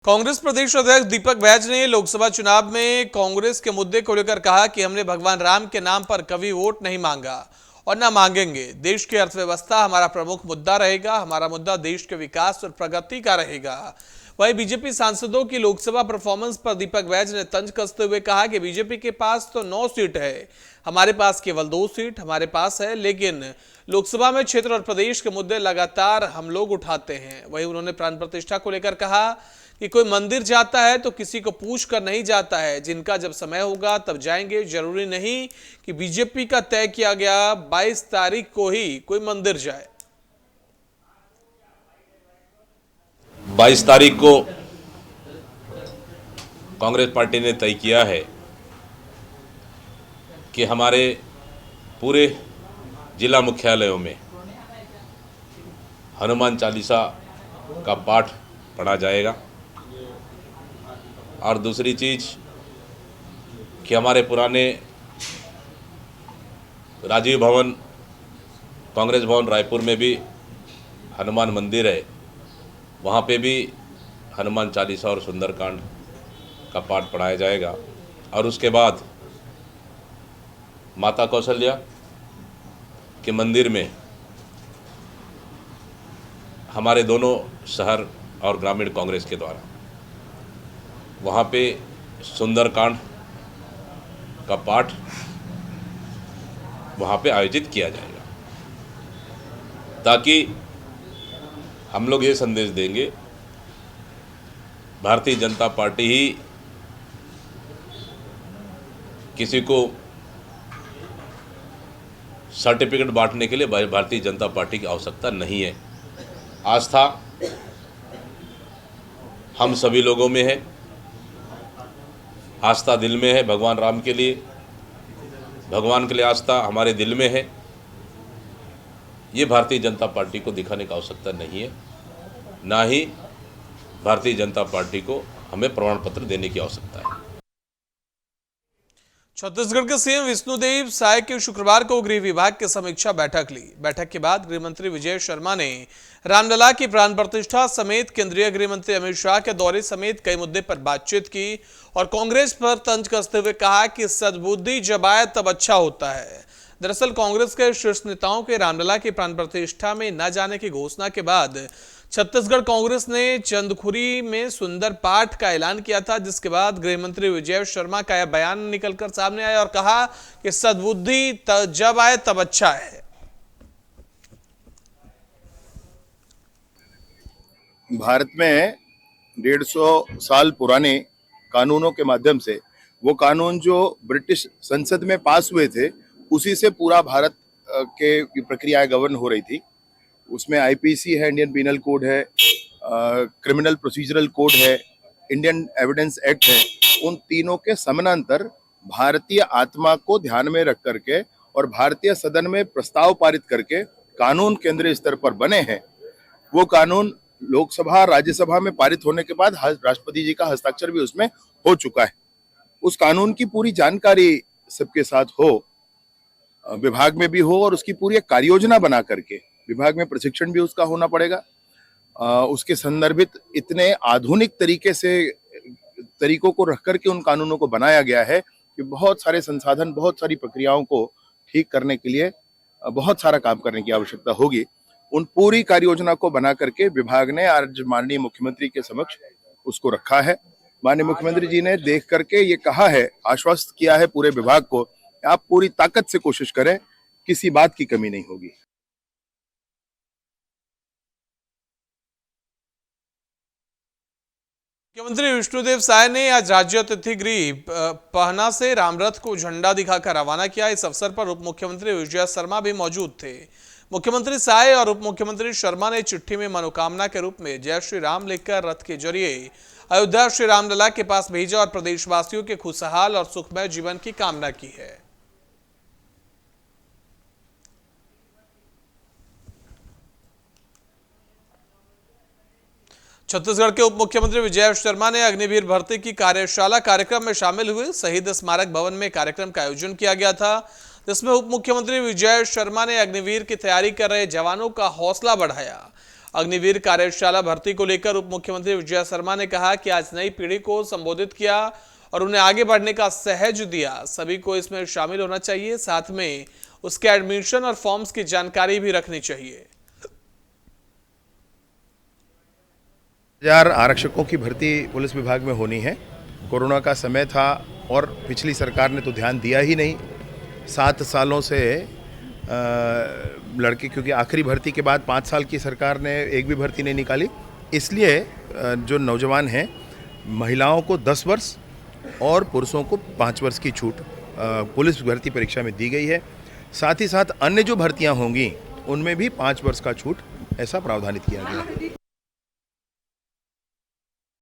कांग्रेस प्रदेश अध्यक्ष दीपक बैज ने लोकसभा चुनाव में कांग्रेस के मुद्दे को लेकर कहा कि हमने भगवान राम के नाम पर कभी वोट नहीं मांगा और न मांगेंगे। देश की अर्थव्यवस्था हमारा प्रमुख मुद्दा रहेगा। हमारा मुद्दा देश के विकास और प्रगति का रहेगा। वहीं बीजेपी सांसदों की लोकसभा परफॉर्मेंस पर दीपक बैज ने तंज कसते हुए कहा कि बीजेपी के पास तो 9 सीट है, हमारे पास केवल 2 सीट हमारे पास है, लेकिन लोकसभा में क्षेत्र और प्रदेश के मुद्दे लगातार हम लोग उठाते हैं। वहीं उन्होंने प्राण प्रतिष्ठा को लेकर कहा कि कोई मंदिर जाता है तो किसी को पूछ कर नहीं जाता है, जिनका जब समय होगा तब जाएंगे। जरूरी नहीं कि बीजेपी का तय किया गया 22 तारीख को ही कोई मंदिर जाए। 22 तारीख को कांग्रेस पार्टी ने तय किया है कि हमारे पूरे जिला मुख्यालयों में हनुमान चालीसा का पाठ पढ़ा जाएगा। और दूसरी चीज़ कि हमारे पुराने राजीव भवन, कांग्रेस भवन रायपुर में भी हनुमान मंदिर है, वहाँ पे भी हनुमान चालीसा और सुंदरकांड का पाठ पढ़ाया जाएगा। और उसके बाद माता कौशल्या के मंदिर में हमारे दोनों शहर और ग्रामीण कांग्रेस के द्वारा वहाँ पे सुंदरकांड का पाठ वहाँ पे आयोजित किया जाएगा, ताकि हम लोग ये संदेश देंगे भारतीय जनता पार्टी ही किसी को सर्टिफिकेट बांटने के लिए भारतीय जनता पार्टी की आवश्यकता नहीं है। आस्था हम सभी लोगों में है, आस्था दिल में है। भगवान राम के लिए, भगवान के लिए आस्था हमारे दिल में है। ये भारतीय जनता पार्टी को दिखाने की आवश्यकता नहीं है, ना ही भारतीय जनता पार्टी को हमें प्रमाण पत्र देने की आवश्यकता है। छत्तीसगढ़ के सीएम विष्णुदेव साय की शुक्रवार को गृह विभाग की समीक्षा बैठक ली। बैठक के बाद गृह मंत्री विजय शर्मा ने रामलला की प्राण प्रतिष्ठा समेत केंद्रीय गृह मंत्री अमित शाह के दौरे समेत कई मुद्दे पर बातचीत की और कांग्रेस पर तंज कसते हुए कहा कि सद्बुद्धि जब आए तब अच्छा होता है। दरअसल कांग्रेस के शीर्ष नेताओं के रामलला की प्राण प्रतिष्ठा में न जाने की घोषणा के बाद छत्तीसगढ़ कांग्रेस ने चंदखुरी में सुंदर पाठ का ऐलान किया था, जिसके बाद गृह मंत्री विजय शर्मा का यह बयान निकलकर सामने आया और कहा कि सद्बुद्धि जब आए तब अच्छा है। भारत में 150 साल पुराने कानूनों के माध्यम से वो कानून जो ब्रिटिश संसद में पास हुए थे, उसी से पूरा भारत के प्रक्रियाएं गवर्न हो रही थी। उसमें आईपीसी है, इंडियन पीनल कोड है, क्रिमिनल प्रोसीजरल कोड है, इंडियन एविडेंस एक्ट है। उन तीनों के समानांतर भारतीय आत्मा को ध्यान में रख करके और भारतीय सदन में प्रस्ताव पारित करके कानून केंद्रीय स्तर पर बने हैं। वो कानून लोकसभा राज्यसभा में पारित होने के बाद राष्ट्रपति जी का हस्ताक्षर भी उसमें हो चुका है। उस कानून की पूरी जानकारी सबके साथ हो, विभाग में भी हो, और उसकी पूरी एक कार्य योजना बना करके विभाग में प्रशिक्षण भी उसका होना पड़ेगा। उसके संदर्भित इतने आधुनिक तरीकों को रख करके उन कानूनों को बनाया गया है कि बहुत सारे संसाधन, बहुत सारी प्रक्रियाओं को ठीक करने के लिए बहुत सारा काम करने की आवश्यकता होगी। उन पूरी कार्य योजना को बना करके विभाग ने आज माननीय मुख्यमंत्री के समक्ष उसको रखा है। माननीय मुख्यमंत्री जी ने देख करके ये कहा है, आश्वस्त किया है पूरे विभाग को, आप पूरी ताकत से कोशिश करें, किसी बात की कमी नहीं होगी। मुख्यमंत्री विष्णुदेव साय ने आज राज्य अतिथि गृह पहना से रामरथ को झंडा दिखाकर रवाना किया। इस अवसर पर उप मुख्यमंत्री विजय शर्मा भी मौजूद थे। मुख्यमंत्री साय और उप मुख्यमंत्री शर्मा ने चिट्ठी में मनोकामना के रूप में जय श्री राम लिखकर रथ के जरिए अयोध्या श्री रामलला के पास भेजा और प्रदेशवासियों के खुशहाल और सुखमय जीवन की कामना की है। छत्तीसगढ़ के उप मुख्यमंत्री विजय शर्मा ने अग्निवीर भर्ती की कार्यशाला कार्यक्रम में शामिल हुए। शहीद स्मारक भवन में कार्यक्रम का आयोजन किया गया था, जिसमें उप मुख्यमंत्री विजय शर्मा ने अग्निवीर की तैयारी कर रहे जवानों का हौसला बढ़ाया। अग्निवीर कार्यशाला भर्ती को लेकर उप मुख्यमंत्री विजय शर्मा ने कहा कि आज नई पीढ़ी को संबोधित किया और उन्हें आगे बढ़ने का सहज दिया। सभी को इसमें शामिल होना चाहिए, साथ में उसके एडमिशन और फॉर्म्स की जानकारी भी रखनी चाहिए। 1000 आरक्षकों की भर्ती पुलिस विभाग में होनी है। कोरोना का समय था और पिछली सरकार ने तो ध्यान दिया ही नहीं। 7 सालों से लड़के, क्योंकि आखिरी भर्ती के बाद 5 साल की सरकार ने एक भी भर्ती नहीं निकाली, इसलिए जो नौजवान हैं, महिलाओं को 10 वर्ष और पुरुषों को 5 वर्ष की छूट पुलिस भर्ती परीक्षा में दी गई है। साथ ही साथ अन्य जो भर्तियां होंगी उनमें भी 5 वर्ष का छूट ऐसा प्रावधानित किया गया है।